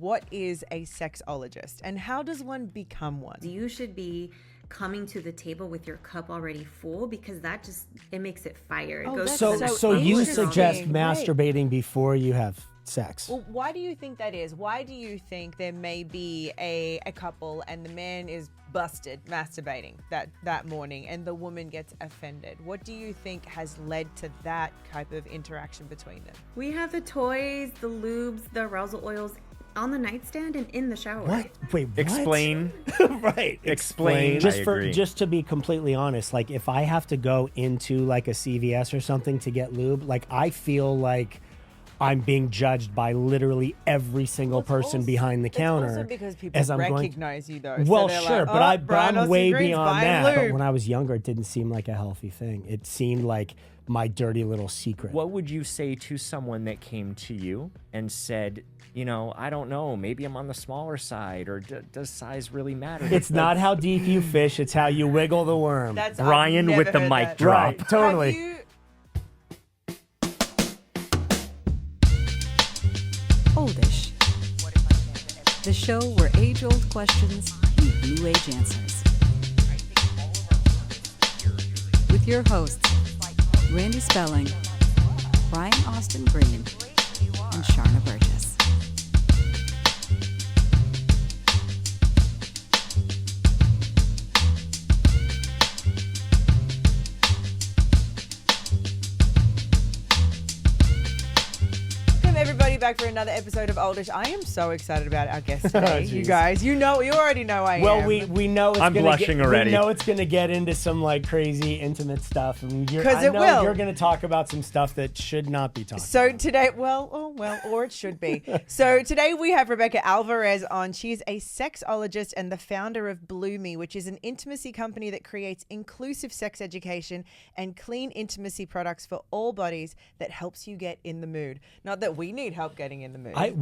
what is a sexologist and how does one become one? You should be coming to the table with your cup already full, because that just, it makes it fire. It goes So you suggest masturbating before you have sex? Well, why do you think that is? Why do you think there may be a couple and the man is busted masturbating that morning and the woman gets offended? What do you think has led to that type of interaction between them? We have the toys, the lubes, the arousal oils on the nightstand and in the shower. What? Wait, what? Explain. Right. Explain. Just to be completely honest, like if I have to go into like a CVS or something to get lube, like I feel like I'm being judged by literally every single person behind the counter. It's also because people recognize you, though. Well, so sure, like, but I'm way beyond that. But when I was younger, it didn't seem like a healthy thing. It seemed like my dirty little secret. What would you say to someone that came to you and said, you know, I don't know, maybe I'm on the smaller side, or does size really matter? It's not how deep you fish, it's how you wiggle the worm. That's Brian with the mic drop. Right, totally. Oldish, the show where age-old questions meet new-age answers. With your hosts, Randy Spelling, Brian Austin Green, and Sharna Burgess. Back for another episode of Oldish. I am so excited about our guest today. You guys, you already know I am. Well, we know it's I'm blushing already. We know it's going to get into some like crazy intimate stuff, and because it will. You're going to talk about some stuff that should not be talked about. So today, or it should be. So today we have Rebecca Alvarez on. She's a sexologist and the founder of Bloomy, which is an intimacy company that creates inclusive sex education and clean intimacy products for all bodies that helps you get in the mood. Not that we need help getting in the mood. Rebecca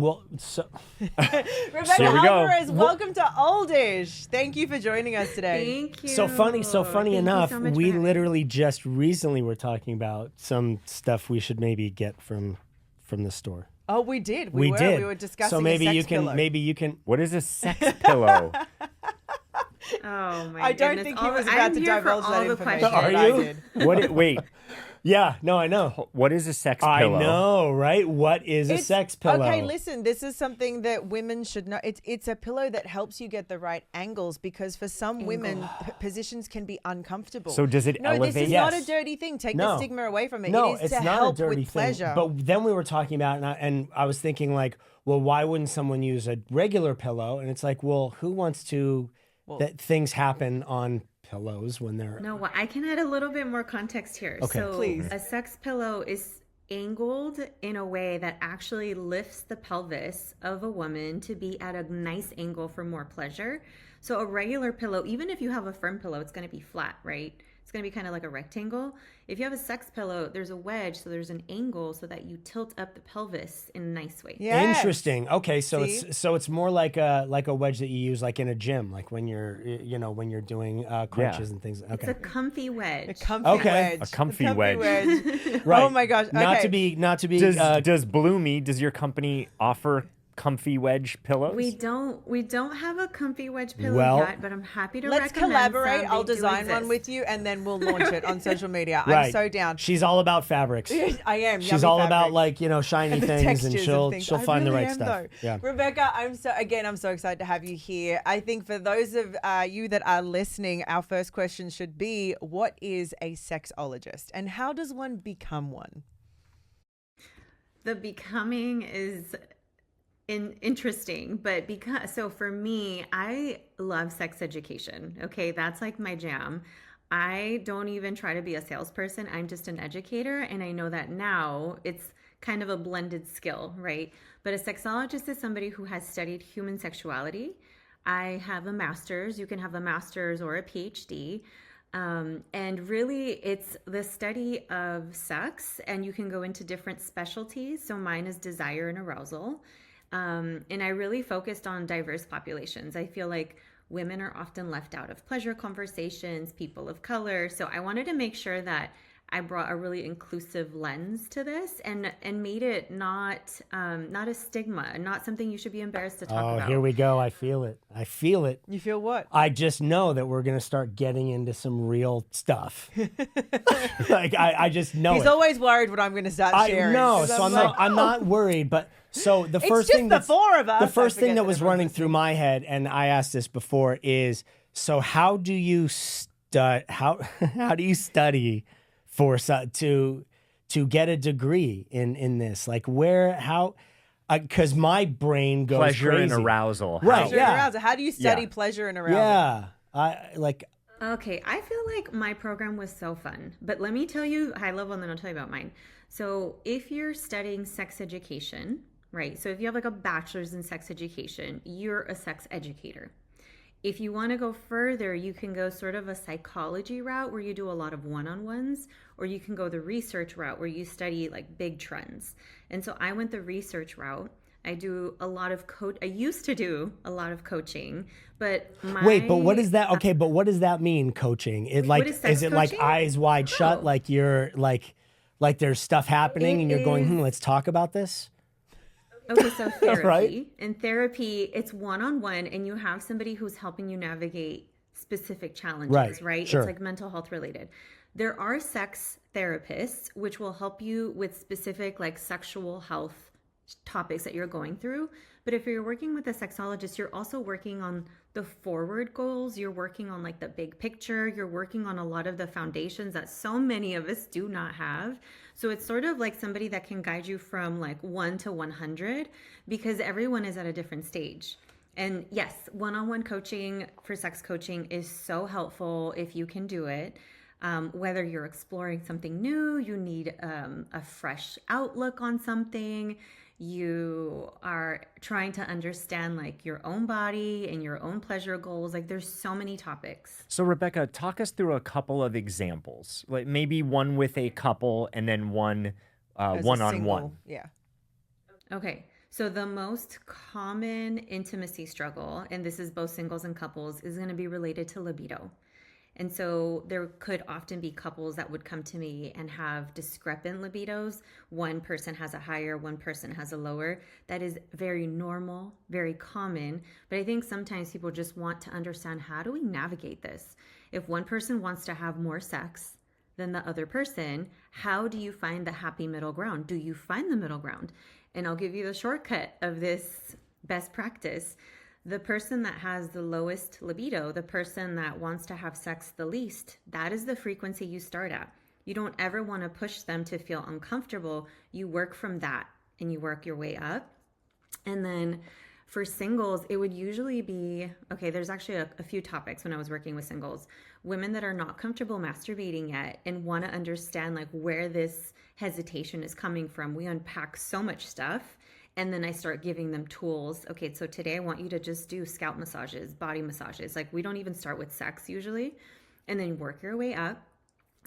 Alvarez, welcome to Oldish. Thank you for joining us today. Thank you. So funny enough, so much we for literally just recently were talking about some stuff we should maybe get from the store. Oh, we did. We did. We were discussing. So maybe you can. What is a sex pillow? Oh my! I don't think he was about to divulge that information. Are you? Wait. Yeah, no, I know. What is a sex pillow? I know, right? What is a sex pillow? Okay, listen, this is something that women should know. It's a pillow that helps you get the right angles, because for some women, positions can be uncomfortable. So does it elevate? No, this is not a dirty thing. Take the stigma away from it. No, it is it's to not help a dirty with pleasure. thing. But then we were talking about, and I was thinking like, well, why wouldn't someone use a regular pillow? And it's like, well, who wants to, that things happen on pillows when they're... No, well, I can add a little bit more context here. Okay, so please. A sex pillow is angled in a way that actually lifts the pelvis of a woman to be at a nice angle for more pleasure. So a regular pillow, even if you have a firm pillow, it's going to be flat, right? It's going to be kind of like a rectangle. If you have a sex pillow, there's a wedge, so there's an angle so that you tilt up the pelvis in a nice way. Yes. Interesting. Okay, so See? it's more like a wedge that you use like in a gym, like when you're doing crunches and things. Okay. It's a comfy wedge. A comfy wedge. A comfy wedge. Right. Oh my gosh. Okay. Does Bloomy, does your company offer comfy wedge pillows? We don't have a comfy wedge pillow yet, but I'm happy to Let's recommend collaborate. some. I'll They do design one exist. with you, and then we'll launch it on social media. Right. I'm so down. She's all about fabrics. I am. She's Yummy all fabric. about like shiny The things, and textures she'll things. she'll I find the really right am, stuff. though. Yeah. Rebecca, I'm so excited to have you here. I think for those of you that are listening, our first question should be, what is a sexologist and how does one become one? The becoming is interesting, but so for me, I love sex education. Okay, that's like my jam. I don't even try to be a salesperson. I'm just an educator, and I know that now it's kind of a blended skill, right? But a sexologist is somebody who has studied human sexuality. I have a master's. You can have a master's or a PhD. And really, it's the study of sex, and you can go into different specialties. So mine is desire and arousal. And I really focused on diverse populations. I feel like women are often left out of pleasure conversations, people of color. So I wanted to make sure that I brought a really inclusive lens to this and made it not a stigma, not something you should be embarrassed to talk Oh, about. here we go. I feel it. I feel it. You feel what? I just know that we're going to start getting into some real stuff. Like, I just know He's it. always worried what I'm going to start I sharing. know, 'Cause so I'm like, not worried. But so the first just thing the four of us. the I first thing forget that that was everyone's running through my head, and I asked this before, is so how do you how do you study for to get a degree in this? Like because my brain goes Pleasure crazy. and arousal. Right. pleasure Yeah. and arousal. How do you study Yeah. pleasure and arousal? Yeah. I like. Okay, I feel like my program was so fun, but let me tell you high level and then I'll tell you about mine. So if you're studying sex education, right? So if you have like a bachelor's in sex education, you're a sex educator. If you want to go further, you can go sort of a psychology route where you do a lot of one-on-ones, or you can go the research route where you study like big trends. And so I went the research route. I do a lot of I used to do a lot of coaching, but Wait, but what is that? Okay, but what does that mean, coaching? It like what is sex it like coaching? eyes wide shut, Oh. like you're like there's stuff happening It and you're going, is- let's talk about this? Okay, so therapy. Right. In therapy, it's one-on-one and you have somebody who's helping you navigate specific challenges, right? Sure. It's like mental health related. There are sex therapists which will help you with specific like sexual health topics that you're going through. But if you're working with a sexologist, you're also working on the forward goals. You're working on like the big picture. You're working on a lot of the foundations that so many of us do not have. So it's sort of like somebody that can guide you from like 1 to 100 because everyone is at a different stage. And yes, one-on-one coaching for sex coaching is so helpful if you can do it. Whether you're exploring something new, you need a fresh outlook on something, you are trying to understand like your own body and your own pleasure goals. Like there's so many topics. So Rebecca, talk us through a couple of examples, like maybe one with a couple and then one As a one-on-one. single, yeah. Okay. So the most common intimacy struggle, and this is both singles and couples, is going to be related to libido. And so there could often be couples that would come to me and have discrepant libidos. One person has a higher, one person has a lower. That is very normal, very common. But I think sometimes people just want to understand, how do we navigate this? If one person wants to have more sex than the other person, how do you find the happy middle ground? Do you find the middle ground? And I'll give you the shortcut of this best practice. The person that has the lowest libido, the person that wants to have sex the least, that is the frequency you start at. You don't ever want to push them to feel uncomfortable. You work from that and you work your way up. And then for singles, it would usually be, okay, there's actually a few topics when I was working with singles. Women that are not comfortable masturbating yet and want to understand like where this hesitation is coming from. We unpack so much stuff. And then I start giving them tools. Okay, so today I want you to just do scalp massages, body massages. Like we don't even start with sex usually. And then work your way up.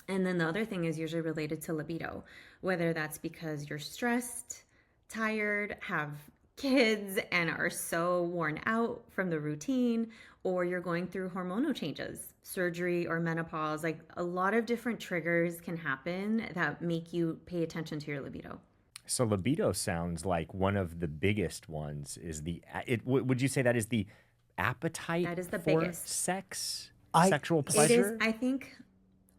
And then the other thing is usually related to libido, whether that's because you're stressed, tired, have kids, and are so worn out from the routine, or you're going through hormonal changes, surgery or menopause. Like a lot of different triggers can happen that make you pay attention to your libido. So libido sounds like one of the biggest ones is would you say that is the appetite That is the for biggest. sex, I- sexual It pleasure? is, I think,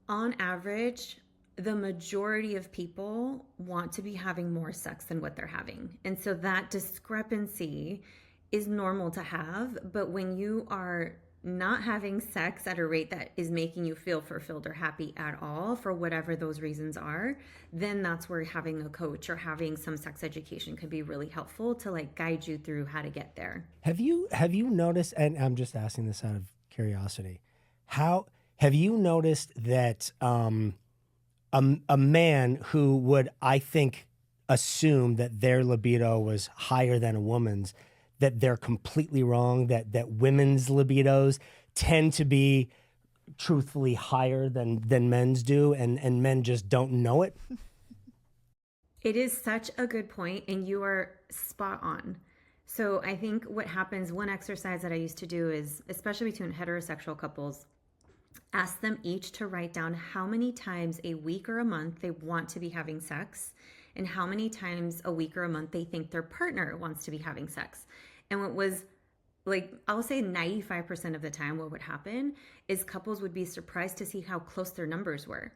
on average, the majority of people want to be having more sex than what they're having. And so that discrepancy is normal to have. But when you are not having sex at a rate that is making you feel fulfilled or happy at all, for whatever those reasons are, then that's where having a coach or having some sex education could be really helpful to like guide you through how to get there. Have you noticed, and I'm just asking this out of curiosity, how have you noticed that a man who would, I think, assume that their libido was higher than a woman's, that they're completely wrong, that women's libidos tend to be truthfully higher than men's do, and men just don't know it? It is such a good point, and you are spot on. So I think what happens, one exercise that I used to do is, especially between heterosexual couples, ask them each to write down how many times a week or a month they want to be having sex and how many times a week or a month they think their partner wants to be having sex. And what was like, I'll say 95% of the time, what would happen is couples would be surprised to see how close their numbers were.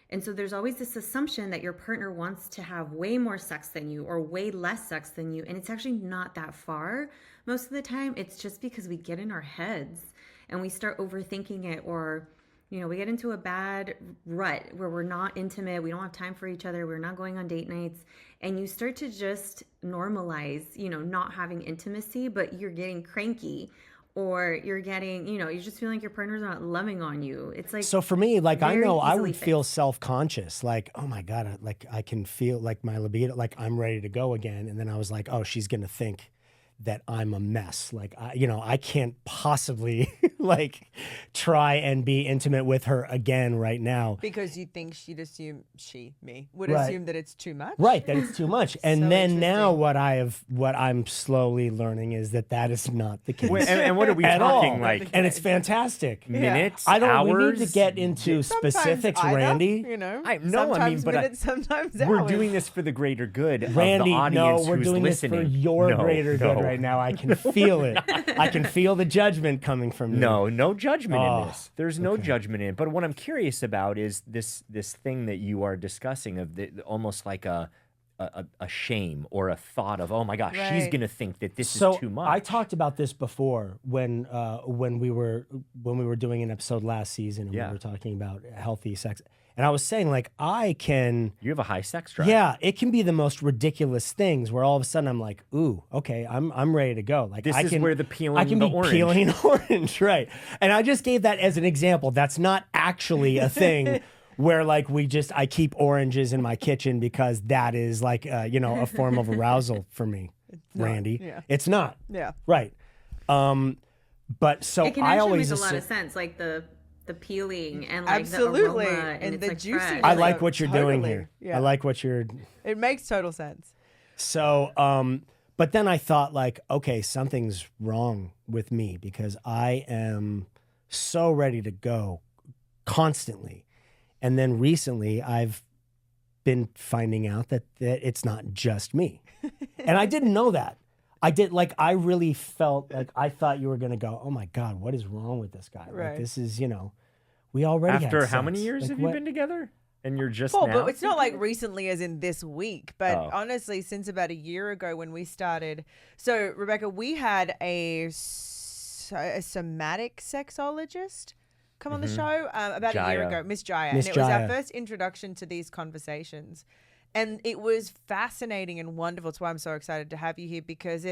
And so there's always this assumption that your partner wants to have way more sex than you or way less sex than you. And it's actually not that far. Most of the time, it's just because we get in our heads and we start overthinking it, or, you know, we get into a bad rut where we're not intimate, we don't have time for each other, we're not going on date nights, and you start to just normalize, you know, not having intimacy, but you're getting cranky, or you're getting, you know, you just feel like your partner's not loving on you. It's like, So for me, like, I very know I easily would feel fixed. self-conscious, like, oh my God, like I can feel like my libido, like I'm ready to go again. And then I was like, oh, she's going to think that I'm a mess. Like, I can't possibly like try and be intimate with her again right now. Because you think she'd assume me would Right. assume that it's too much. Right, that it's too much. And So then now interesting. what I'm slowly learning is that is not the case. Wait, and what are we at talking all. like? And it's fantastic. Minutes, I don't. hours? We need to get into Sometimes specifics, either, Randy. You know, No, I mean, sometimes but minutes, sometimes we're hours. doing this for the greater good Randy, of the audience no, we're who's doing listening. this for your No, greater no. good right now. I can feel it. I can feel the judgment coming from you. No judgment Oh, in this. There's no judgment in it. But what I'm curious about is this thing that you are discussing of almost like a shame or a thought of, oh my gosh, she's Right. gonna think that this So is too much. I talked about this before when we were doing an episode last season and Yeah. we were talking about healthy sex, and I was saying like I can. You have a high sex drive. Yeah, it can be the most ridiculous things where all of a sudden I'm like, ooh, okay, I'm ready to go. Like This I is can, where the peeling I can the be orange. peeling orange, right? And I just gave that as an example. That's not actually a thing where like I keep oranges in my kitchen because that is like a form of arousal for me, Randy. yeah. It's not. Yeah. Right. But so it can I actually always make a lot of assu- sense, like the peeling and like Absolutely. the aroma And it's the like juiciness. fresh. I Yeah, like what you're doing totally. here. Yeah. I like what you're. It makes total sense. So, but then I thought like, okay, something's wrong with me because I am so ready to go constantly. And then recently I've been finding out that it's not just me. And I didn't know that. I really felt like I thought you were going to go, oh my God, what is wrong with this guy? Right. Like this is, we already had After how sex. many years Like, have you what- been together? And you're just Well, now? but it's not like recently as in this week, but Oh. honestly, since about a year ago when we started. So, Rebecca, we had a somatic sexologist come on the show about a year Jaya. ago, Miss Jaya. Miss And it was our Jaya. first introduction to these conversations. And it was fascinating and wonderful. That's why I'm so excited to have you here because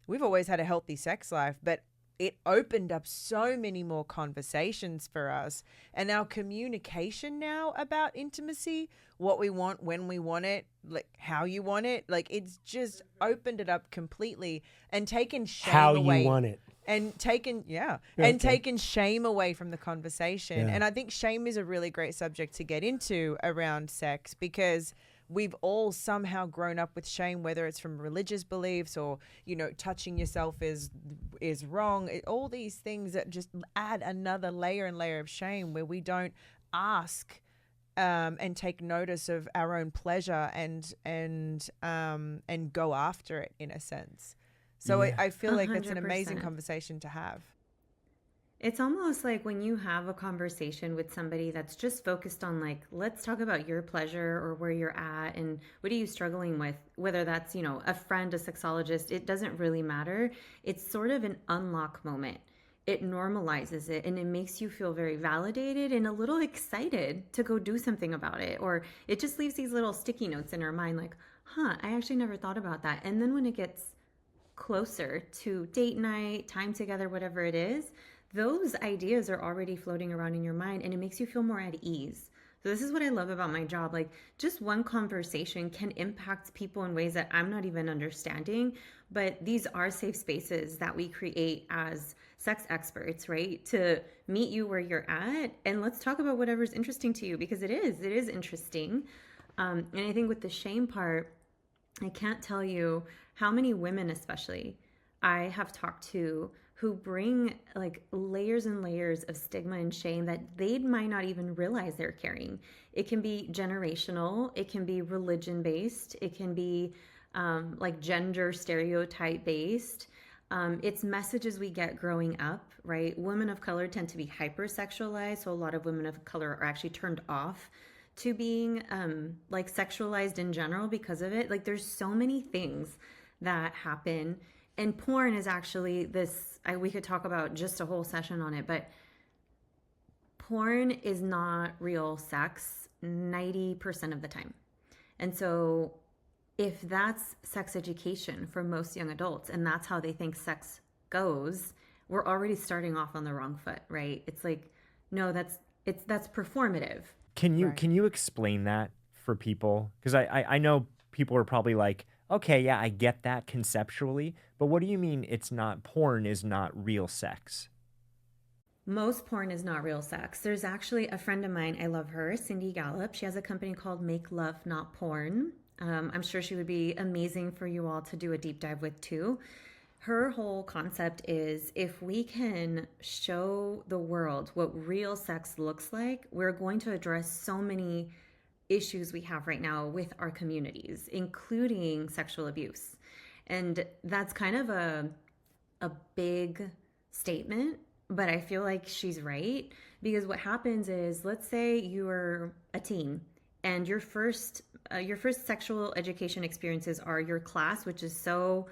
we've always had a healthy sex life, but it opened up so many more conversations for us, and our communication now about intimacy, what we want, when we want it, like how you want it, like it's just opened it up completely and taken shame How away. you want it. And taken, Okay. and taken shame away from the conversation. Yeah. And I think shame is a really great subject to get into around sex because we've all somehow grown up with shame, whether it's from religious beliefs or, touching yourself is wrong. All these things that just add another layer and layer of shame where we don't ask and take notice of our own pleasure and go after it in a sense. So I feel like that's an amazing 100%. conversation to have. It's almost like when you have a conversation with somebody that's just focused on like, let's talk about your pleasure or where you're at and what are you struggling with, whether that's, a friend, a sexologist, it doesn't really matter. It's sort of an unlock moment. It normalizes it and it makes you feel very validated and a little excited to go do something about it. Or it just leaves these little sticky notes in our mind like, I actually never thought about that. And then when it gets closer to date night, time together, whatever it is, those ideas are already floating around in your mind and it makes you feel more at ease. So this is what I love about my job. Like just one conversation can impact people in ways that I'm not even understanding, but these are safe spaces that we create as sex experts, right? To meet you where you're at and let's talk about whatever's interesting to you because it is interesting. And I think with the shame part, I can't tell you how many women especially I have talked to who bring like layers and layers of stigma and shame that they might not even realize they're carrying. It can be generational, it can be religion based, it can be like gender stereotype based. It's messages we get growing up, right? Women of color tend to be hypersexualized, so a lot of women of color are actually turned off to being like sexualized in general because of it. Like there's so many things that happen, and porn is actually this. We could talk about just a whole session on it, but porn is not real sex 90% of the time, and so if that's sex education for most young adults and that's how they think sex goes, we're already starting off on the wrong foot, right? It's like, no, that's performative. Can you Right. can you explain that for people? Because I know people are probably like, okay, yeah, I get that conceptually, but what do you mean porn is not real sex? Most porn is not real sex. There's actually a friend of mine, I love her, Cindy Gallup. She has a company called Make Love Not Porn. I'm sure she would be amazing for you all to do a deep dive with too. Her whole concept is if we can show the world what real sex looks like, we're going to address so many issues we have right now with our communities, including sexual abuse. And that's kind of a big statement, but I feel like she's right, because what happens is, let's say you're a teen and your first sexual education experiences are your class, which is so,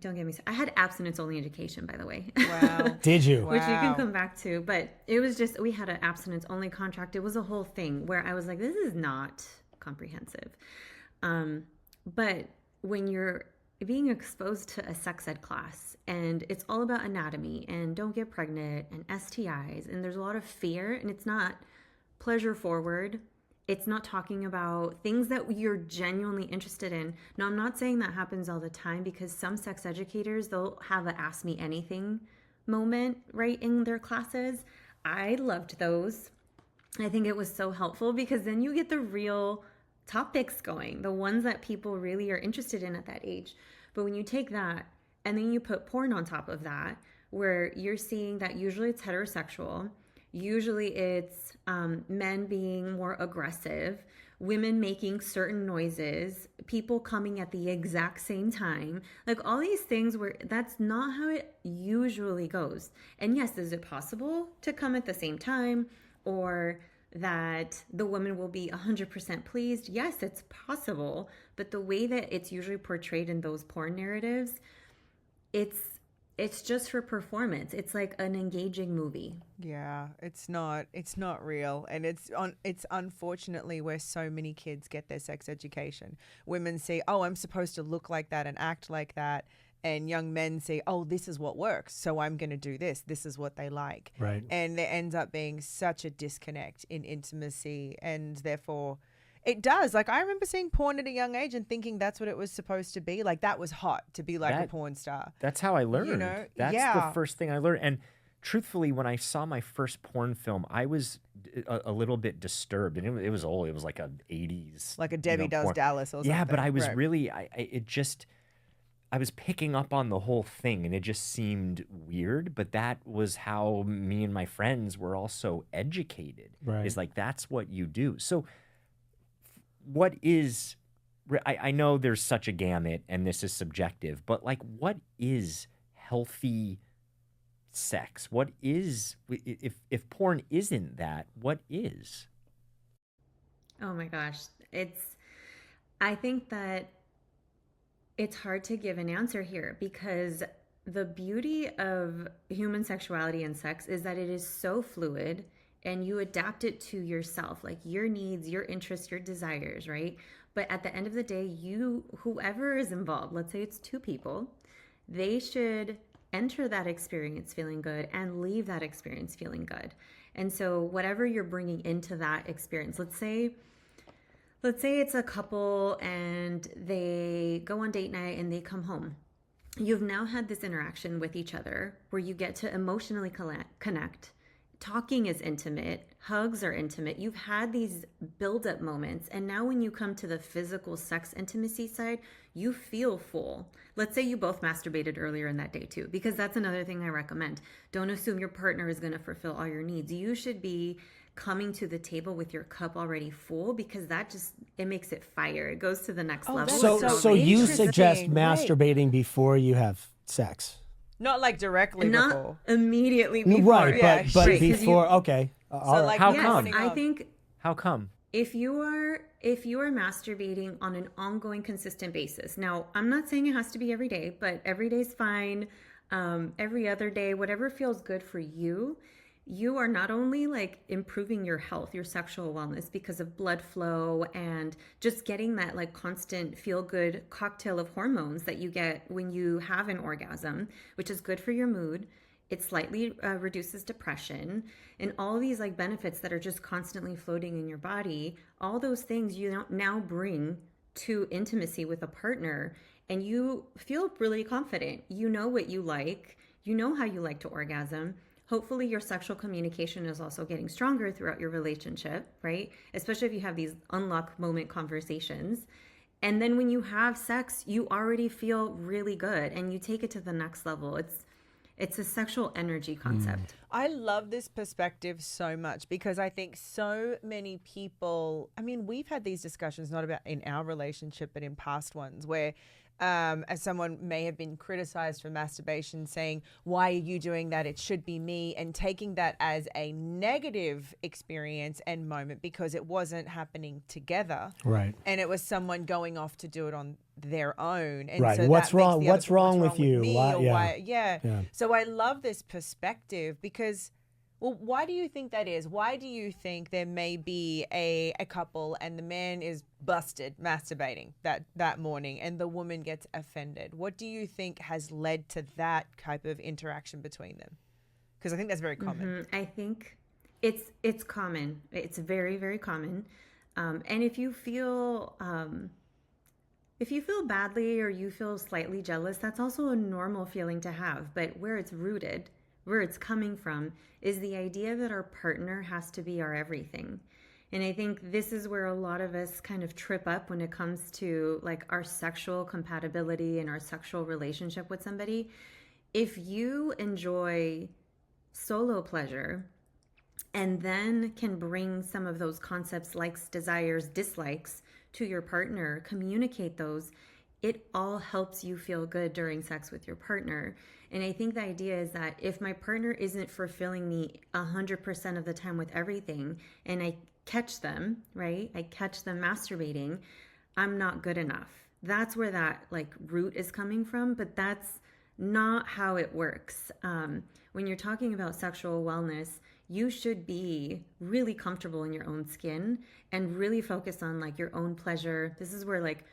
don't get me started. I had abstinence only education, by the way. Wow. Did you? Which you can Wow. come back to, but it was just, we had an abstinence only contract. It was a whole thing where I was like, this is not comprehensive. But when you're being exposed to a sex ed class and it's all about anatomy and don't get pregnant and STIs, and there's a lot of fear, and it's not pleasure forward. It's not talking about things that you're genuinely interested in. Now, I'm not saying that happens all the time, because some sex educators, they'll have a ask me anything moment right in their classes. I loved those. I think it was so helpful, because then you get the real topics going, the ones that people really are interested in at that age. But when you take that and then you put porn on top of that, where you're seeing that usually it's heterosexual, usually it's men being more aggressive, women making certain noises, people coming at the exact same time, like all these things where that's not how it usually goes. And yes, is it possible to come at the same time, or that the woman will be 100% pleased? Yes, it's possible. But the way that it's usually portrayed in those porn narratives, it's just for performance. It's like an engaging movie. Yeah, it's not real, and it's unfortunately where so many kids get their sex education. Women see, oh, I'm supposed to look like that and act like that, and young men see, oh, this is what works, so I'm going to do this. This is what they like. Right. And there ends up being such a disconnect in intimacy, and therefore it does. Like, I remember seeing porn at a young age and thinking that's what it was supposed to be. Like, that was hot, to be like a porn star. That's how I learned. know, That's yeah. the first thing I learned. And truthfully, when I saw my first porn film, I was a little bit disturbed, and it was old. It was like a 80s, Like a Debbie Does porn. Dallas or something. Yeah, but I was Right. really, I was picking up on the whole thing, and it just seemed weird. But that was how me and my friends were also educated. Right. Is like, that's what you do. So what is, I know there's such a gamut and this is subjective, but like, what is healthy sex? What is, if porn isn't that, what is? Oh my gosh. I think that it's hard to give an answer here, because the beauty of human sexuality and sex is that it is so fluid, and you adapt it to yourself, like your needs, your interests, your desires, right? But at the end of the day, whoever is involved, let's say it's two people, they should enter that experience feeling good and leave that experience feeling good. And so whatever you're bringing into that experience, let's say it's a couple and they go on date night and they come home. You've now had this interaction with each other where you get to emotionally connect talking is intimate, hugs are intimate. You've had these build-up moments, and now when you come to the physical sex intimacy side, you feel full. Let's say you both masturbated earlier in that day too, because that's another thing I recommend. Don't assume your partner is going to fulfill all your needs. You should be coming to the table with your cup already full, because that just, it makes it fire. It goes to the next level. that's So, so so you interesting. suggest Right. masturbating before you have sex? Not like directly Not before. immediately before. Right, Yeah, but right, 'cause you- before, okay. All right. like How Yes, come? I think How come? if you are masturbating on an ongoing consistent basis. Now, I'm not saying it has to be every day, but every day's fine. Every other day, whatever feels good for you, you are not only like improving your health, your sexual wellness, because of blood flow and just getting that like constant feel good cocktail of hormones that you get when you have an orgasm, which is good for your mood. It slightly reduces depression, and all these like benefits that are just constantly floating in your body. All those things you now bring to intimacy with a partner, and you feel really confident. You know what you like. You know how you like to orgasm. Hopefully your sexual communication is also getting stronger throughout your relationship, right? Especially if you have these unlock moment conversations. And then when you have sex, you already feel really good, and you take it to the next level. It's a sexual energy concept. I love this perspective so much, because I think so many people, I mean, we've had these discussions not about in our relationship, but in past ones where as someone may have been criticized for masturbation, saying, why are you doing that? It should be me. And taking that as a negative experience and moment because it wasn't happening together. Right. And it was someone going off to do it on their own. And Right. so What's that makes wrong? the other What's person, wrong with you? me? Why- Or yeah. why, yeah. Yeah. So I love this perspective because, well, why do you think that is? Why do you think there may be a couple and the man is busted masturbating that morning and the woman gets offended? What do you think has led to that type of interaction between them? Because I think that's very common. I think it's common. It's very, very common. And if you feel badly or you feel slightly jealous, that's also a normal feeling to have. But where it's rooted, where it's coming from, is the idea that our partner has to be our everything. And I think this is where a lot of us kind of trip up when it comes to like our sexual compatibility and our sexual relationship with somebody. If you enjoy solo pleasure and then can bring some of those concepts, likes, desires, dislikes, to your partner, communicate those, it all helps you feel good during sex with your partner. And I think the idea is that if my partner isn't fulfilling me 100% of the time with everything, and I catch them, right? I catch them masturbating, I'm not good enough. That's where that like root is coming from, but that's not how it works. When you're talking about sexual wellness, you should be really comfortable in your own skin and really focus on like your own pleasure. This is where like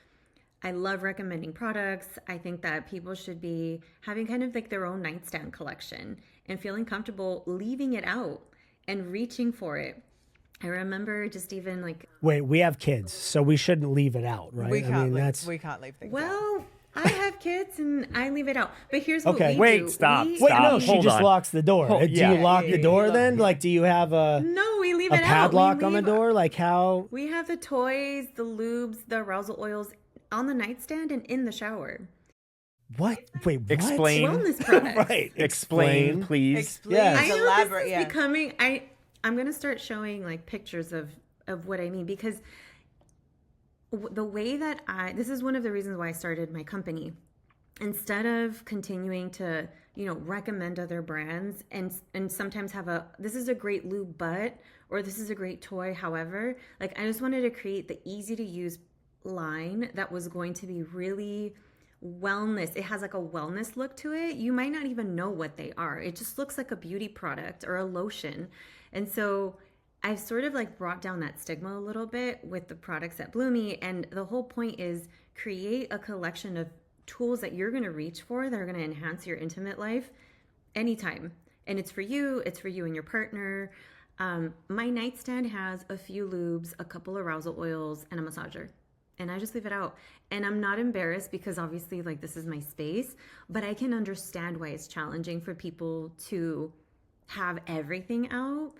I love recommending products. I think that people should be having kind of like their own nightstand collection and feeling comfortable leaving it out and reaching for it. I remember just even like, Wait, we have kids, so we shouldn't leave it out, right? We can't leave, that's we can't leave things out. well, I have kids and I leave it out. But here's what Okay. we Wait, do. stop, We- Wait, stop. no, she hold just on. locks the door. Oh, Do yeah. you lock Yeah, the yeah, door yeah. then? Like, do you have a No, we leave it out. padlock We on the leave- door? Like how? We have the toys, the lubes, the arousal oils on the nightstand and in the shower. What? Wait, what? Explain. Wellness products. Right. Explain, please. Explain, Yes. I know elaborate, this yeah. is becoming. I'm gonna start showing like pictures of what I mean, because the way that this is one of the reasons why I started my company. Instead of continuing to recommend other brands and sometimes have this is a great lube but, or this is a great toy, however, like I just wanted to create the easy to use line that was going to be really wellness. It has like a wellness look to it. You might not even know what they are. It just looks like a beauty product or a lotion. And so I've sort of like brought down that stigma a little bit with the products at Bloomy. And the whole point is create a collection of tools that you're going to reach for that are going to enhance your intimate life anytime. And it's for you and your partner. My nightstand has a few lubes, a couple arousal oils, and a massager. And I just leave it out. And I'm not embarrassed because obviously like this is my space, but I can understand why it's challenging for people to have everything out.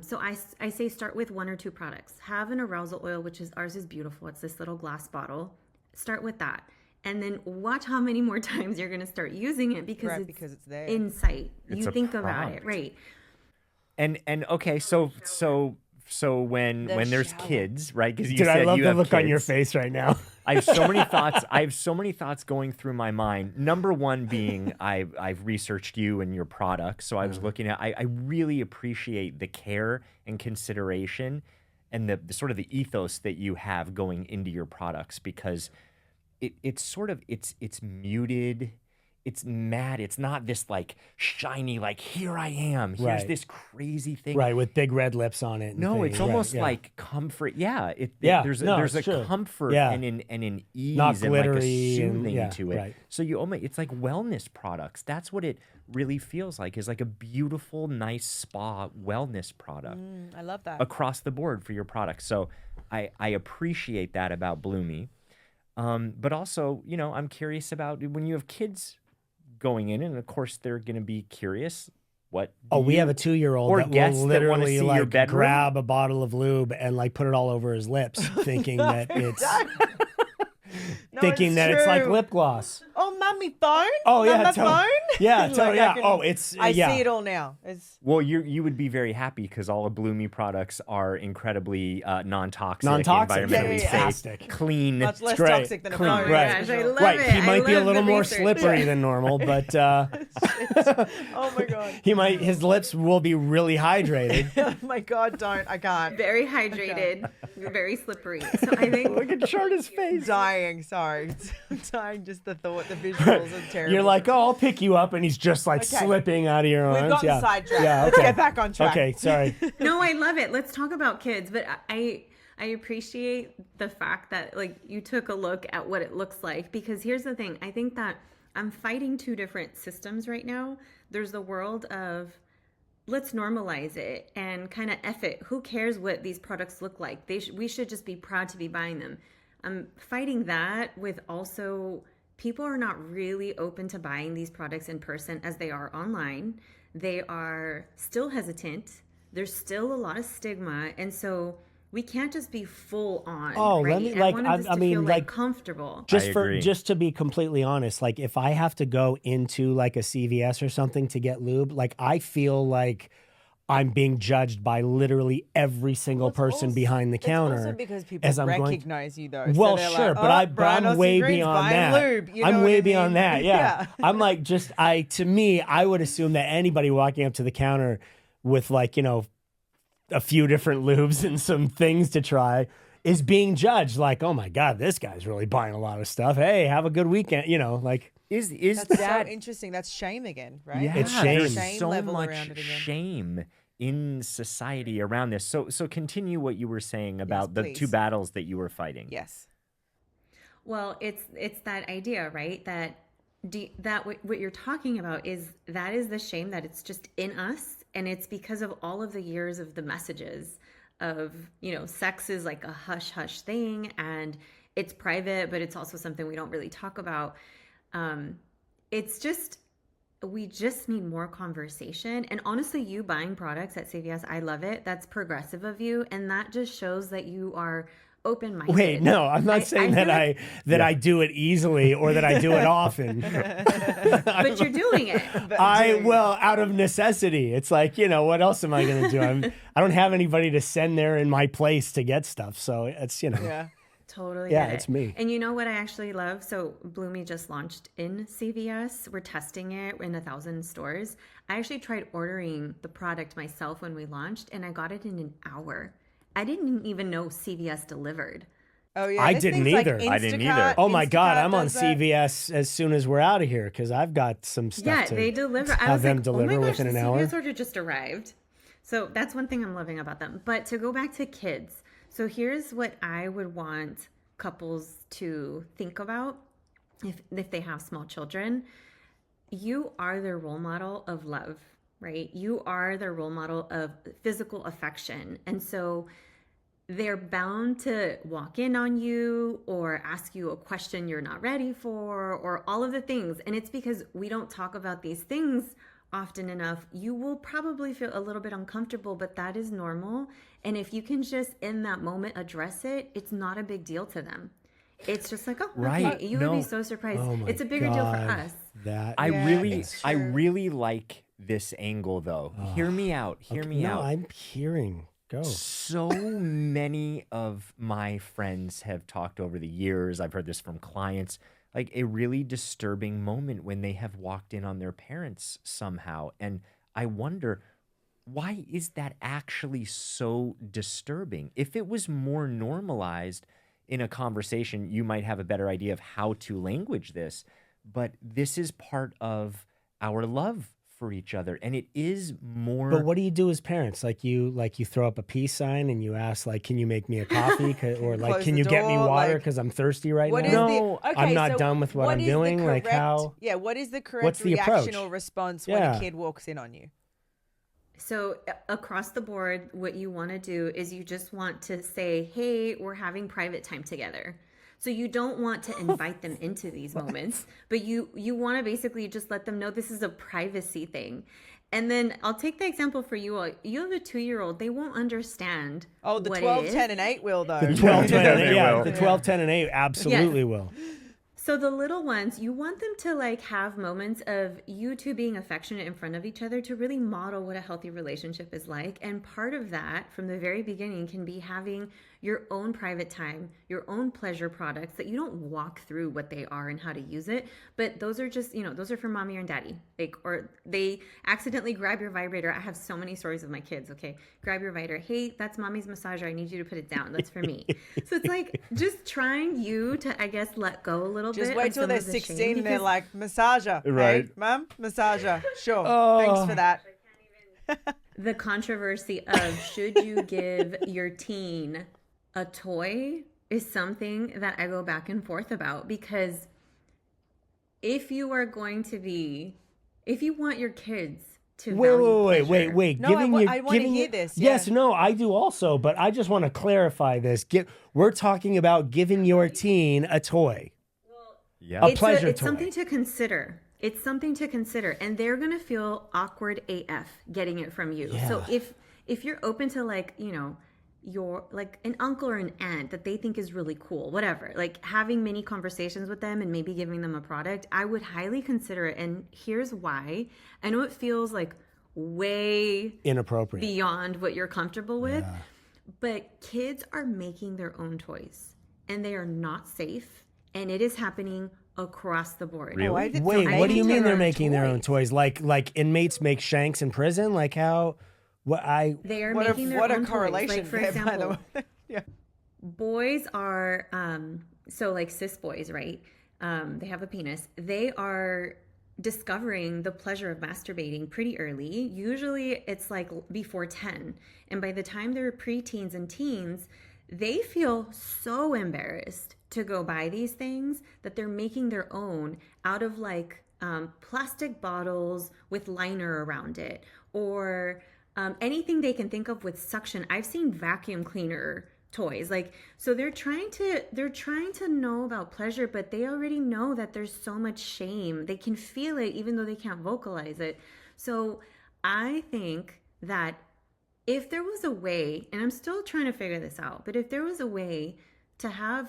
So I say start with 1 or 2 products. Have an arousal oil, which is ours is beautiful. It's this little glass bottle. Start with that. And then watch how many more times you're going to start using it because it's there. Insight. It's you a think about it, product. right? And okay, so when there's shower. kids, right? Because you Dude, said I love you the have look on your kids. face right now. I have so many thoughts. I have so many thoughts going through my mind. Number one being I've researched you and your products, so I was looking at. I really appreciate the care and consideration, and the sort of the ethos that you have going into your products, because it's sort of it's muted. It's matte. It's not this like shiny, like here I am. Here's Right. this crazy thing. Right, with big red lips on it. And No, things. it's Right, almost yeah. like comfort. Yeah, Yeah, there's no, there's a it's true. comfort Yeah. and an ease Not and like a glittery and- soothing yeah, to it. right. So it's like wellness products. That's what it really feels like. Is like a beautiful, nice spa wellness product I love that. across the board for your products. So I appreciate that about Bloomy. But also, I'm curious about when you have kids going in, and of course they're going to be curious. What? We have a 2-year-old or that guests will that wanna literally see your like bedroom? grab a bottle of lube and like put it all over his lips, thinking that it's it's like true. lip gloss. Oh, mummy phone. Oh yeah, Mama totally. phone. Yeah, Like, totally. I Yeah. can- Oh, it's I yeah. see it all now. It's Well, you would be very happy because all of Bloomy products are incredibly non-toxic, Non-toxic, environmentally safe, fantastic. clean. much less great. toxic than a Clean, phone. Oh my right. gosh, I love Right, it. he might I be a love little the more research. slippery than normal, but Oh my god. his lips will be really hydrated. Oh my god. Don't. I can't. Very hydrated, very slippery. So I think Look at Sharna's face. Dying. Sorry. I'm dying. Just the thought. The visuals are terrible. You're like, oh, I'll pick you up, and he's just like Okay. slipping out of your arms. We've gotten yeah. sidetracked. Yeah, Let's okay. get back on track. Okay, sorry. no, I love it. Let's talk about kids. But I appreciate the fact that like you took a look at what it looks like, because here's the thing. I think that I'm fighting 2 different systems right now. There's the world of let's normalize it and kind of F it. Who cares what these products look like? We should just be proud to be buying them. I'm fighting that with also people are not really open to buying these products in person as they are online. They are still hesitant. There's still a lot of stigma. And so we can't just be full on. Oh, right? let me, I like, wanted this I to mean, feel like, comfortable. agree. Just to be completely honest, like if I have to go into like a CVS or something to get lube, like I feel like I'm being judged by literally every single person behind the counter. It's also because people as I'm going- recognize you though. Well, so sure, like, but oh, but I'm way beyond that. Lube, you know I'm what way I beyond mean? that. Yeah. I'm like to me, I would assume that anybody walking up to the counter with like, a few different lubes and some things to try is being judged like, oh my God, this guy's really buying a lot of stuff. Hey, have a good weekend. Like Is That's that so interesting. That's shame again, right? Yeah, It's shame. there's Shame so level much around it again. shame in society around this. So continue what you were saying about the please. 2 battles that you were fighting. Yes. Well, it's that idea, right? That what you're talking about is the shame that it's just in us, and it's because of all of the years of the messages of sex is like a hush hush thing, and it's private, but it's also something we don't really talk about. It's just we just need more conversation. And honestly, you buying products at CVS, I love it. That's progressive of you, and that just shows that you are open-minded. wait, no, I'm not saying that feel I do it easily or that I do it often. but you're doing it. Out of necessity. It's like, what else am I going to do? I don't have anybody to send there in my place to get stuff. So it's, Yeah. Totally. Yeah, get it. it's me. And you know what I actually love? So Bloomy just launched in CVS. We're testing it in 1,000 stores. I actually tried ordering the product myself when we launched, and I got it in an hour. I didn't even know CVS delivered. Oh yeah. I there's didn't things like either. I didn't Instacart- either. Oh my God, Instacart I'm on does that. CVS as soon as we're out of here because I've got some stuff Yeah, to they deliver. I have was them like, deliver oh my gosh, within the an hour. CVS order just arrived. So that's one thing I'm loving about them. But to go back to kids, so here's what I would want couples to think about if they have small children. You are their role model of love, right? You are their role model of physical affection. And so they're bound to walk in on you or ask you a question you're not ready for or all of the things. And it's because we don't talk about these things often enough, you will probably feel a little bit uncomfortable, but that is normal. And if you can just in that moment address it, it's not a big deal to them. It's just like, oh, Right. okay. You would No. be so surprised. Oh my It's a bigger deal for God. us. That I Yeah, really, it's I true. really like this angle though. Hear me out. Hear me no, out. I'm hearing. Go. So many of my friends have talked over the years. I've heard this from clients, like a really disturbing moment when they have walked in on their parents somehow. And I wonder, why is that actually so disturbing? If it was more normalized in a conversation, you might have a better idea of how to language this. But this is part of our love for each other, and it is more. But what do you do as parents? Like you throw up a peace sign and you ask, like, can you make me a coffee? Or like, Close can the you get me door, water like, because I'm thirsty right What now? is No, the? Okay, I'm not so done with what I'm is the doing, like, correct- how- Yeah, what is the correct what's the reaction approach? or response when Yeah. a kid walks in on you? So across the board, what you want to do is you just want to say, hey, we're having private time together. So you don't want to invite them into these moments, but you want to basically just let them know this is a privacy thing. And then I'll take the example for you all. You have a 2-year-old. They won't understand Oh, the what 12, it is. 10, and 8 will though. The 12, 10, and They 8, yeah, will. the 12, 10, and 8 absolutely will. So the little ones, you want them to like have moments of you two being affectionate in front of each other to really model what a healthy relationship is like. And part of that from the very beginning can be having your own private time, your own pleasure products that you don't walk through what they are and how to use it. But those are just, those are for mommy and daddy. Like, or they accidentally grab your vibrator. I have so many stories of my kids. Okay. Grab your vibrator. Hey, that's mommy's massager. I need you to put it down. That's for me. So it's like just trying you to, I guess, let go a little Just bit. wait of till some they're of the shame 16 and they're because- like, massager. Right. Hey, mum, massager. Sure. Oh. Thanks for that. the controversy of should you give your teen a toy is something that I go back and forth about, because if you want your kids to value pleasure- Wait. No, I wanna hear this, Yes, yeah. no, I do also, but I just want to clarify this. We're talking about giving your teen a toy. Yeah. pleasure it's toy. something to consider. It's something to consider, and they're gonna feel awkward AF getting it from you. So Yeah. if you're open to your like an uncle or an aunt that they think is really cool, whatever, like having many conversations with them and maybe giving them a product, I would highly consider it. And here's why. I know it feels like way Inappropriate. beyond what you're comfortable with, but kids are making their own toys and they are not safe, and it is happening across the board. Really? Oh, I did Wait, not what do make you mean their they're own making their own toys? toys? Like inmates make shanks in prison? Like how? They are What making their what own a correlation toys. Like, for there, by the example, way. Yeah. boys are so like cis boys, right? They have a penis. They are discovering the pleasure of masturbating pretty early. Usually it's like before 10. And by the time they're preteens and teens, they feel so embarrassed to go buy these things that they're making their own out of like plastic bottles with liner around it, or anything they can think of with suction. I've seen vacuum cleaner toys. Like, so they're trying to know about pleasure, but they already know that there's so much shame. They can feel it even though they can't vocalize it. So I think that if there was a way, and I'm still trying to figure this out, but if there was a way to have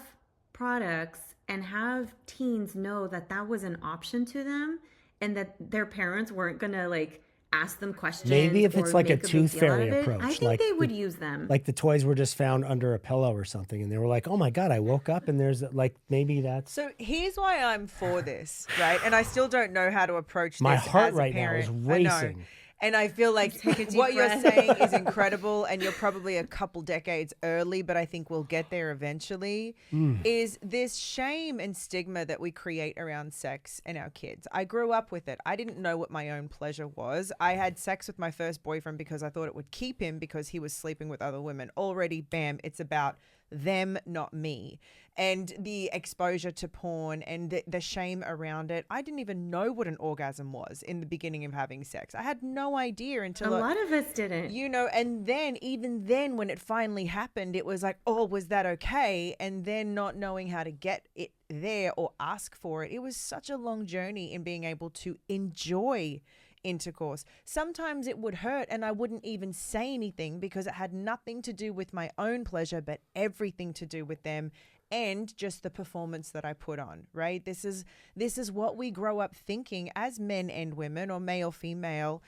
products and have teens know that that was an option to them and that their parents weren't gonna like ask them questions. Maybe if it's or like a make big tooth deal out fairy of it, approach, I think like they would the- use them. like the toys were just found under a pillow or something, and they were like, "Oh my god, I woke up and there's like maybe that's." So here's why I'm for this, right? And I still don't know how to approach this. My heart as a right now is parent. I know. racing. And I feel like Take a deep what you're breath. saying is incredible, and you're probably a couple decades early, but I think we'll get there eventually. Is this shame and stigma that we create around sex and our kids? I grew up with it. I didn't know what my own pleasure was. I had sex with my first boyfriend because I thought it would keep him because he was sleeping with other women. Already, bam, it's about them, not me. And the exposure to porn and the shame around it. I didn't even know what an orgasm was in the beginning of having sex. I had no idea A until lot of us didn't. and then even then when it finally happened, it was like, oh, was that okay? And then not knowing how to get it there or ask for it. It was such a long journey in being able to enjoy intercourse. Sometimes it would hurt and I wouldn't even say anything because it had nothing to do with my own pleasure, but everything to do with them and just the performance that I put on, right? This is what we grow up thinking as men and women, or male, female,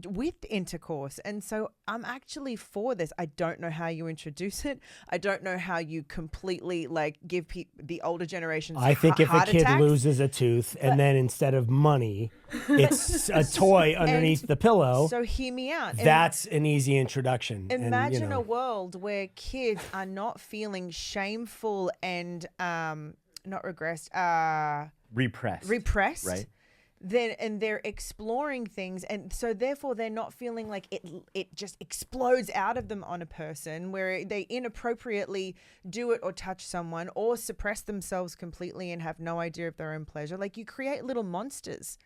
with intercourse. And so I'm actually for this. I don't know how you introduce it. I don't know how you completely like give the older generations I think if a heart kid attacks. loses a tooth and then instead of money, it's a toy underneath the pillow, So hear me out. that's an easy introduction. Imagine and, you know, a world where kids are not feeling shameful and not repressed, right? and they're exploring things, and so therefore they're not feeling like it just explodes out of them on a person where they inappropriately do it or touch someone or suppress themselves completely and have no idea of their own pleasure. Like, you create little monsters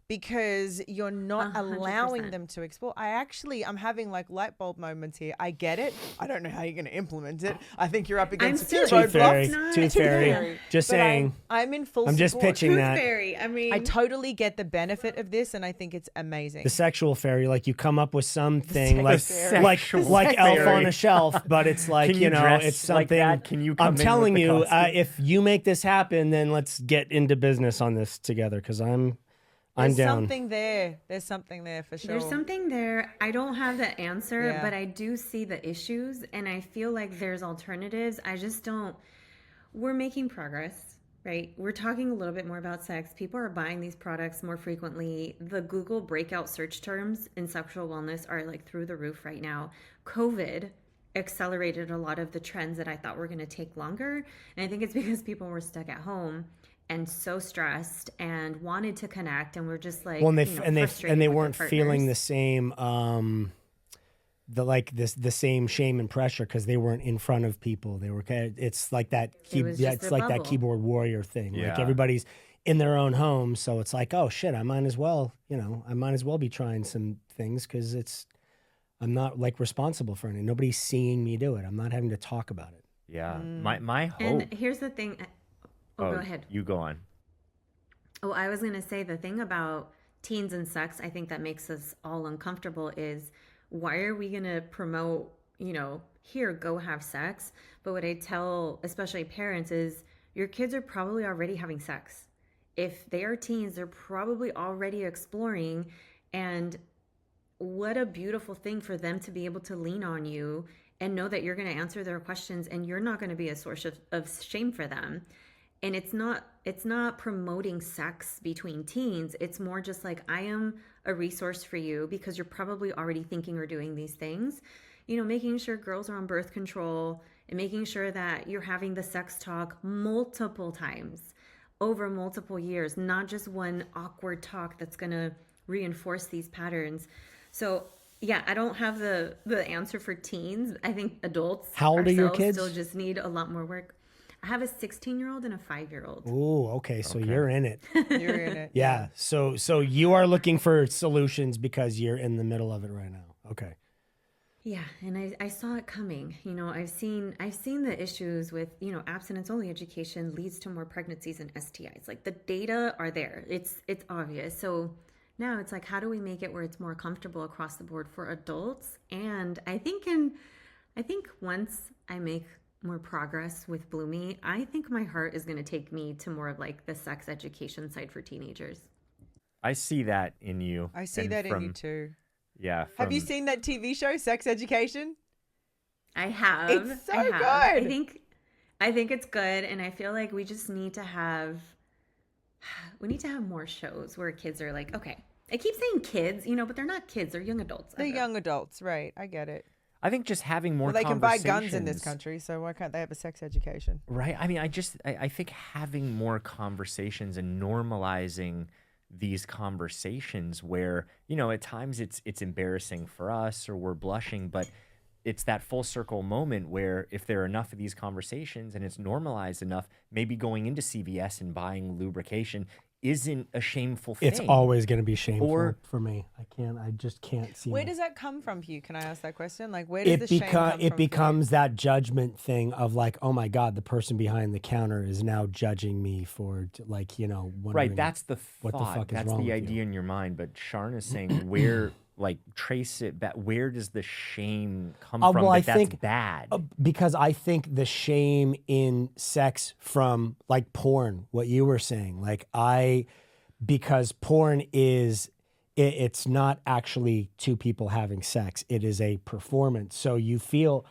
because you're not 100%. allowing them to explore. I'm having like light bulb moments here. I get it. I don't know how you're going to implement it. I think you're up against a few still- Tooth fairy, roadblocks. tooth fairy. Just But saying. I'm in full I'm just support. pitching that. Fairy. I mean, I totally get the benefit of this, and I think it's amazing. The sexual fairy, like you come up with something like sexual like Elf fairy. on a Shelf, but it's like, Can you dress it's like something. that? Can you come I'm in telling with the you, costume? if you make this happen, then let's get into business on this together because I'm There's down. something there. There's something there for sure. there's something there. I don't have the answer, Yeah. but I do see the issues, and I feel like there's alternatives. I just don't. We're making progress, right? We're talking a little bit more about sex. People are buying these products more frequently. The Google breakout search terms in sexual wellness are like through the roof right now. COVID accelerated a lot of the trends that I thought were going to take longer, and I think it's because people were stuck at home and so stressed and wanted to connect, and we're just like, Well, and they frustrated with their weren't feeling the partners. same the same shame and pressure because they weren't in front of people. They were it's like that was just it's a like that bubble. keyboard warrior thing. Like Yeah. everybody's in their own home, so it's like, oh shit, I might as well be trying some things because I'm not like responsible for it. Nobody's seeing me do it. I'm not having to talk about it. Yeah. My hope. And here's the thing. Go ahead. You go on. Oh, I was going to say the thing about teens and sex, I think that makes us all uncomfortable is why are we going to promote, here, go have sex? But what I tell, especially parents, is your kids are probably already having sex. If they are teens, they're probably already exploring. And what a beautiful thing for them to be able to lean on you and know that you're going to answer their questions and you're not going to be a source of shame for them. And it's not promoting sex between teens. It's more just like, I am a resource for you because you're probably already thinking or doing these things. Making sure girls are on birth control and making sure that you're having the sex talk multiple times over multiple years, not just one awkward talk that's going to reinforce these patterns. So yeah, I don't have the answer for teens. I think adults How old are your ourselves kids? still just need a lot more work. I have a 16-year-old and a 5-year-old. Ooh, okay, so you're in it. You're in it. Yeah. So you are looking for solutions because you're in the middle of it right now. Okay. Yeah, and I saw it coming. I've seen the issues with, abstinence only education leads to more pregnancies and STIs. Like the data are there. It's obvious. So now it's like, how do we make it where it's more comfortable across the board for adults? And I think once I make more progress with Bloomy, I think my heart is going to take me to more of like the sex education side for teenagers. I see that in you. I see and that in you too. Yeah. Have you seen that TV show, Sex Education? I have. It's so I have. good. I think it's good, and I feel like we just need to have more shows where kids are like, okay. I keep saying kids, but they're not kids; they're young adults. They're young adults, right? I get it. I think just having more Well, they can buy guns in this conversations- country, so why can't they have a sex education? Right. I mean, I think having more conversations and normalizing these conversations where, at times it's embarrassing for us or we're blushing, but it's that full circle moment where if there are enough of these conversations and it's normalized enough, maybe going into CVS and buying lubrication isn't a shameful thing. It's always going to be shameful Or- for me. I just can't see. Where my- does that come from for you? Can I ask that question? Like, where does the shame come from? It becomes that judgment thing of like, oh my God, the person behind the counter is now judging me for like, wondering, Right, that's the thought. what the fuck is that's wrong the with idea you? in your mind. But Sharna is saying where, like, trace it back. Where does the shame come from? well, I that's think- bad. Because I think the shame in sex from like porn, what you were saying, like because porn is, it's not actually two people having sex. It is a performance. So you feel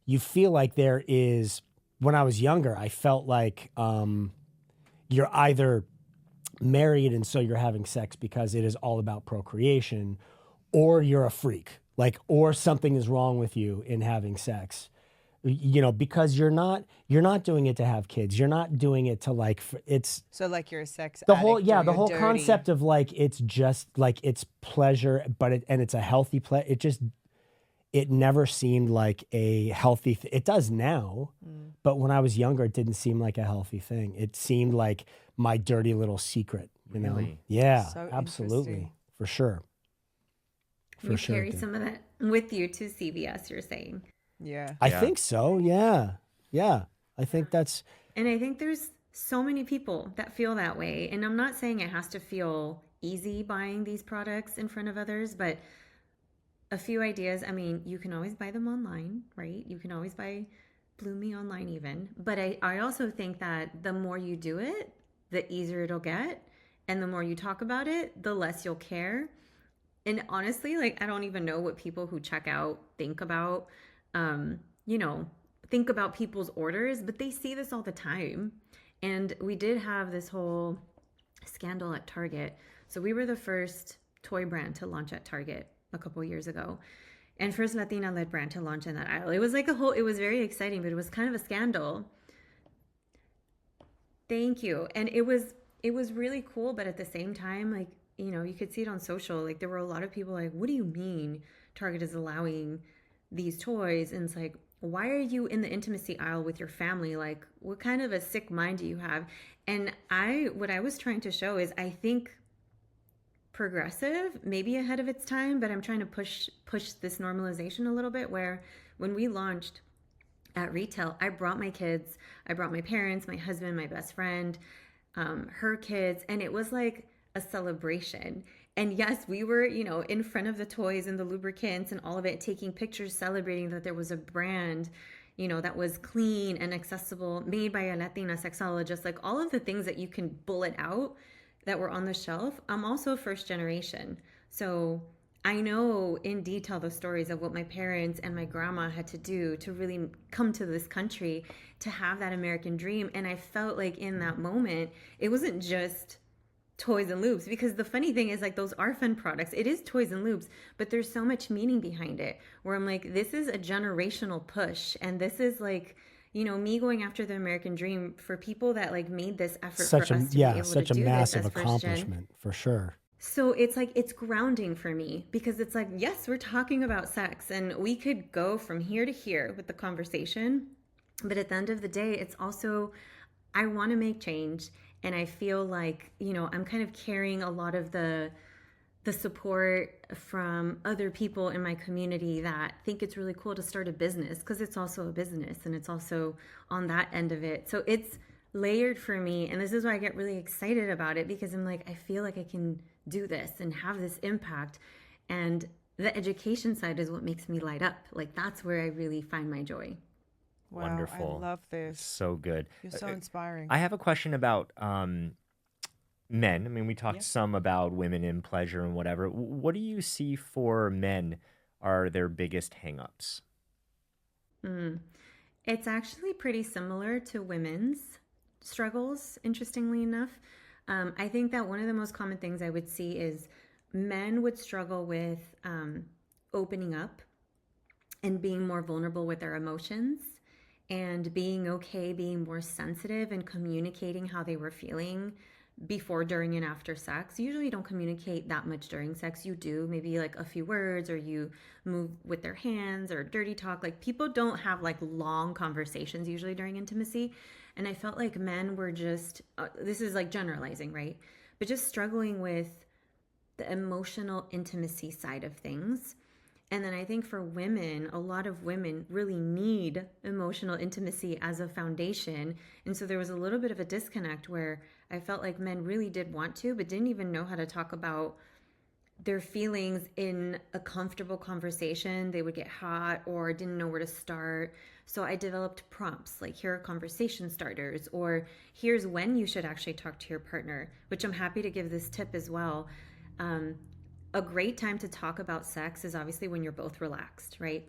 like there is, when I was younger, I felt like you're either married and so you're having sex because it is all about procreation, or you're a freak, like, or something is wrong with you in having sex. Because you're not doing it to have kids. You're not doing it to like, it's So like you're a sex the addict whole, or the you're whole dirty. concept of like, it's just like, it's pleasure, but it's a healthy pleasure. It never seemed like a healthy it does now, but when I was younger, it didn't seem like a healthy thing. It seemed like my dirty little secret, you know? Really? Yeah, So absolutely. interesting. For sure. You sure, carry dude. some of that with you to CVS, you're saying. Yeah. I Yeah. think so. Yeah. Yeah. I think that's, And I think there's so many people that feel that way. And I'm not saying it has to feel easy buying these products in front of others, but a few ideas. I mean, you can always buy them online, right? You can always buy Blue Me online even. But I also think that the more you do it, the easier it'll get. And the more you talk about it, the less you'll care. And honestly, like, I don't even know what people who check out think about, think about people's orders, but they see this all the time. And we did have this whole scandal at Target. So we were the first toy brand to launch at Target a couple years ago, and first Latina-led brand to launch in that aisle. It was like it was very exciting, but it was kind of a scandal. Thank you. And it was really cool, but at the same time, like, you could see it on social. Like, there were a lot of people like, what do you mean Target is allowing these toys? And it's like, why are you in the intimacy aisle with your family? Like, what kind of a sick mind do you have? And what I was trying to show is, I think progressive, maybe ahead of its time, but I'm trying to push this normalization a little bit, where when we launched at retail, I brought my kids, I brought my parents, my husband, my best friend, her kids, and it was like a celebration. And yes, we were, in front of the toys and the lubricants and all of it, taking pictures, celebrating that there was a brand, that was clean and accessible, made by a Latina sexologist, like all of the things that you can bullet out that were on the shelf. I'm also first generation. So I know in detail the stories of what my parents and my grandma had to do to really come to this country, to have that American dream. And I felt like in that moment, it wasn't just toys and lubes, because the funny thing is, like, those are fun products. It is toys and lubes, but there's so much meaning behind it, where I'm like, this is a generational push. And this is like, me going after the American dream for people that like made this effort such for a us to be able such to a do massive this as first gen. accomplishment, for sure. So it's like, it's grounding for me, because it's like, yes, we're talking about sex and we could go from here to here with the conversation. But at the end of the day, it's also, I want to make change. And I feel like, I'm kind of carrying a lot of the support from other people in my community that think it's really cool to start a business, because it's also a business and it's also on that end of it. So it's layered for me. And this is why I get really excited about it, because I'm like, I feel like I can do this and have this impact. And the education side is what makes me light up. Like, that's where I really find my joy. Wow, Wonderful. I love this. So good. You're so inspiring. I have a question about men. I mean, we talked some about women in pleasure and whatever. What do you see for men are their biggest hangups? It's actually pretty similar to women's struggles, interestingly enough. I think that one of the most common things I would see is men would struggle with opening up and being more vulnerable with their emotions, and being okay, being more sensitive and communicating how they were feeling before, during, and after sex. Usually you don't communicate that much during sex. You do maybe like a few words, or you move with their hands, or dirty talk. Like, people don't have like long conversations usually during intimacy. And I felt like men were just, this is like generalizing, right? but just struggling with the emotional intimacy side of things. And then I think for women, a lot of women really need emotional intimacy as a foundation. And so there was a little bit of a disconnect where I felt like men really did want to, but didn't even know how to talk about their feelings in a comfortable conversation. They would get hot or didn't know where to start. So I developed prompts like, here are conversation starters, or here's when you should actually talk to your partner, which I'm happy to give this tip as well. A great time to talk about sex is obviously when you're both relaxed, right?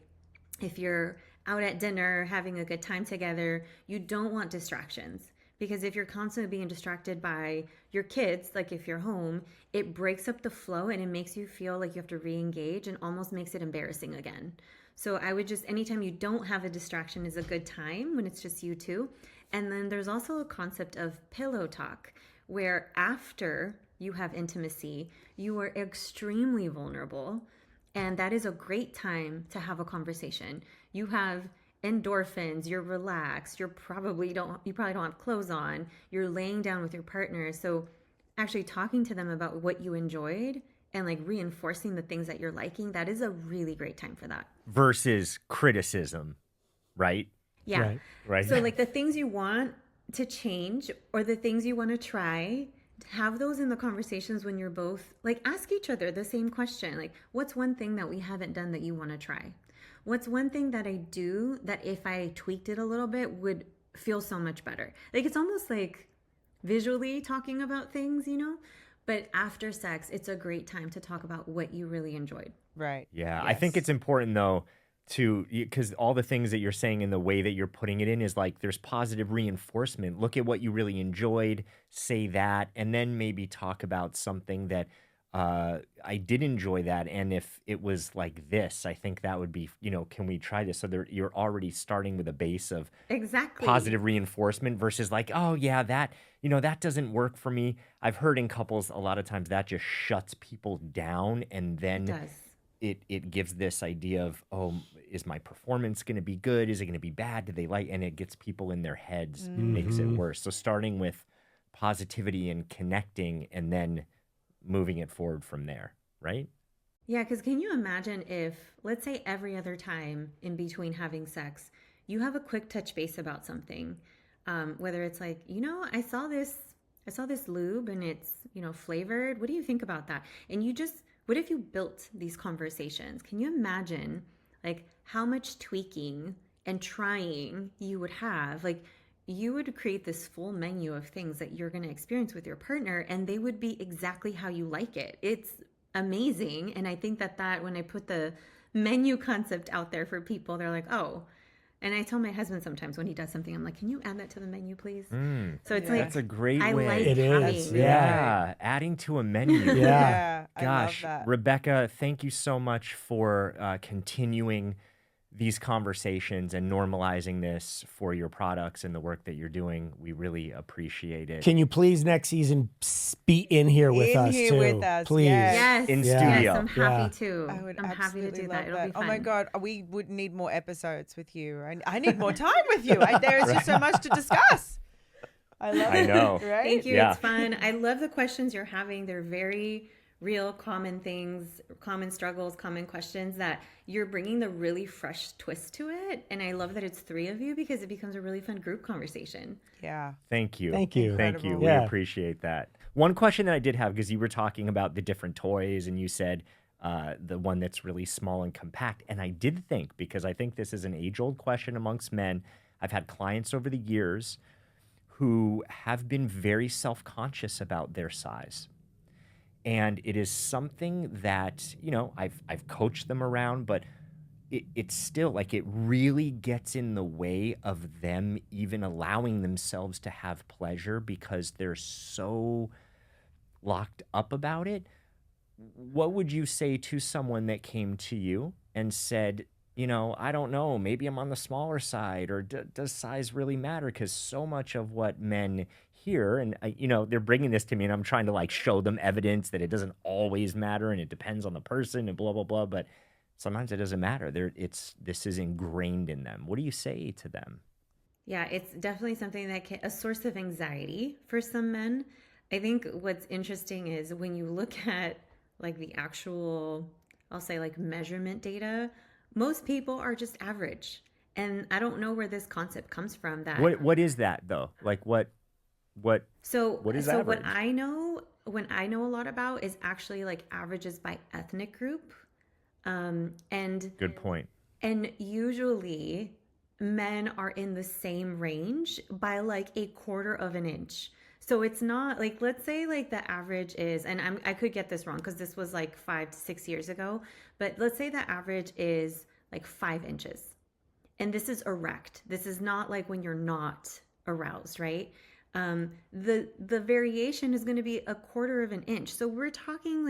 If you're out at dinner, having a good time together, you don't want distractions. Because if you're constantly being distracted by your kids, like if you're home, it breaks up the flow and it makes you feel like you have to re-engage and almost makes it embarrassing again. So I would just, anytime you don't have a distraction is a good time when it's just you two. And then there's also a concept of pillow talk, where after you have intimacy, you are extremely vulnerable. And that is a great time to have a conversation. You have endorphins, you're relaxed, you probably don't have clothes on, you're laying down with your partner. So actually talking to them about what you enjoyed and like reinforcing the things that you're liking, that is a really great time for that. Versus criticism, right? Yeah. Right. So like the things you want to change or the things you want to try, have those in the conversations when you're both like, ask each other the same question. Like, what's one thing that we haven't done that you want to try? What's one thing that I do that if I tweaked it a little bit would feel so much better? Like, it's almost like visually talking about things, you know? But after sex, it's a great time to talk about what you really enjoyed. Right. Yeah, Yes. I think it's important though because all the things that you're saying and the way that you're putting it in is like there's positive reinforcement. Look at what you really enjoyed, say that, and then maybe talk about something that I did enjoy that. And if it was like this, I think that would be, can we try this? So you're already starting with a base of Exactly. positive reinforcement versus like, oh yeah, that doesn't work for me. I've heard in couples a lot of times that just shuts people down, and then It does. it gives this idea of, oh, is my performance going to be good? Is it going to be bad? Do they like? And it gets people in their heads, makes it worse. So starting with positivity and connecting, and then moving it forward from there, right? Yeah, because can you imagine if, let's say, every other time in between having sex, you have a quick touch base about something, whether it's like, I saw this lube and it's, flavored. What do you think about that? And what if you built these conversations? Can you imagine like how much tweaking and trying you would have? Like, you would create this full menu of things that you're going to experience with your partner, and they would be exactly how you like it. It's amazing. And I think that when I put the menu concept out there for people, they're like, oh. And I tell my husband sometimes when he does something, I'm like, can you add that to the menu, please? So it's like, That's a great I way. like It having is, that. Yeah, adding to a menu. Yeah. I Gosh, love that. Rebecca, thank you so much for continuing these conversations and normalizing this for your products and the work that you're doing. We really appreciate it. Can you please next season be in here with In us here too? with us, Please. yes. Yes. In Yes, studio. I'm happy Yeah. to. I would I'm happy to absolutely do love that. It'll be fun. Oh my God, we would need more episodes with you. I need more time with you. There is just so much to discuss. I love I it. know. Right? Thank you. Yeah. It's fun. I love the questions you're having. They're very real, common things, common struggles, common questions that you're bringing the really fresh twist to it. And I love that it's three of you because it becomes a really fun group conversation. Yeah. Thank you. Thank you. Thank you. Incredible. We Yeah. appreciate that. One question that I did have, because you were talking about the different toys and you said the one that's really small and compact. And I did think, because I think this is an age-old question amongst men, I've had clients over the years who have been very self-conscious about their size. And it is something that, I've coached them around, but it's still like it really gets in the way of them even allowing themselves to have pleasure because they're so locked up about it. What would you say to someone that came to you and said, I don't know, maybe I'm on the smaller side, or does size really matter? Because so much of what men hear, and they're bringing this to me, and I'm trying to like show them evidence that it doesn't always matter, and it depends on the person, and blah blah blah. But sometimes it doesn't matter. This is ingrained in them. What do you say to them? Yeah, it's definitely something that a source of anxiety for some men. I think what's interesting is when you look at like the actual, I'll say like measurement data, most people are just average. And I don't know where this concept comes from. That What is that though? Like what so is so average? what I know a lot about is actually like averages by ethnic group. And Good point. And usually men are in the same range by like a quarter of an inch. So it's not like, let's say like the average is, and I could get this wrong because this was like 5 to 6 years ago, but let's say the average is like 5 inches. And this is erect. This is not like when you're not aroused, right? The variation is going to be a quarter of an inch. So we're talking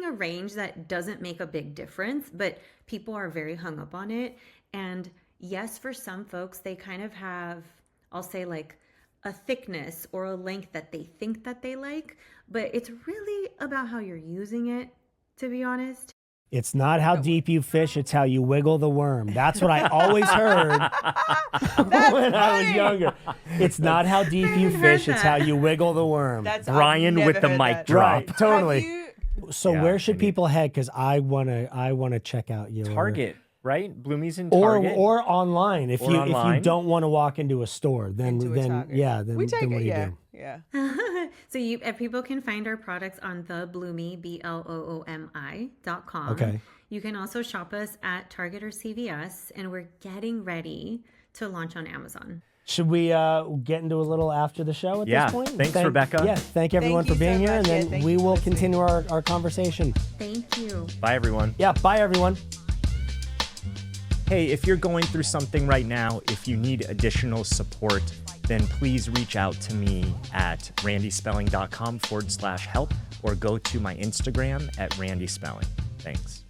a range that doesn't make a big difference, but people are very hung up on it. And yes, for some folks, they kind of have, I'll say like a thickness or a length that they think that they like, but it's really about how you're using it, to be honest. It's not how deep you fish, it's how you wiggle the worm. That's what I always heard when I was younger. It's not how deep you fish, it's how you wiggle the worm. I've Brian with never the heard mic that. drop. Right, totally. Have you- So Yeah, where should I mean- people head? Because I wanna check out your Target, right? Bloomy's in or Target. or online. If Or you online. don't want to walk into a store, then Into a Target. then we take then what it, do you yeah. do? Yeah. So people can find our products on the Bloomy, BLOOMI.com. Okay. You can also shop us at Target or CVS, and we're getting ready to launch on Amazon. Should we get into a little after the show at Yeah. this point? Thanks, Rebecca. Yeah, thank everyone you for being so here, and much. Yeah, then thank we you for will listening. continue our conversation. Thank you. Bye, everyone. Yeah, bye everyone. Hey, if you're going through something right now, if you need additional support, then please reach out to me at randyspelling.com/help or go to my Instagram at randyspelling. Thanks.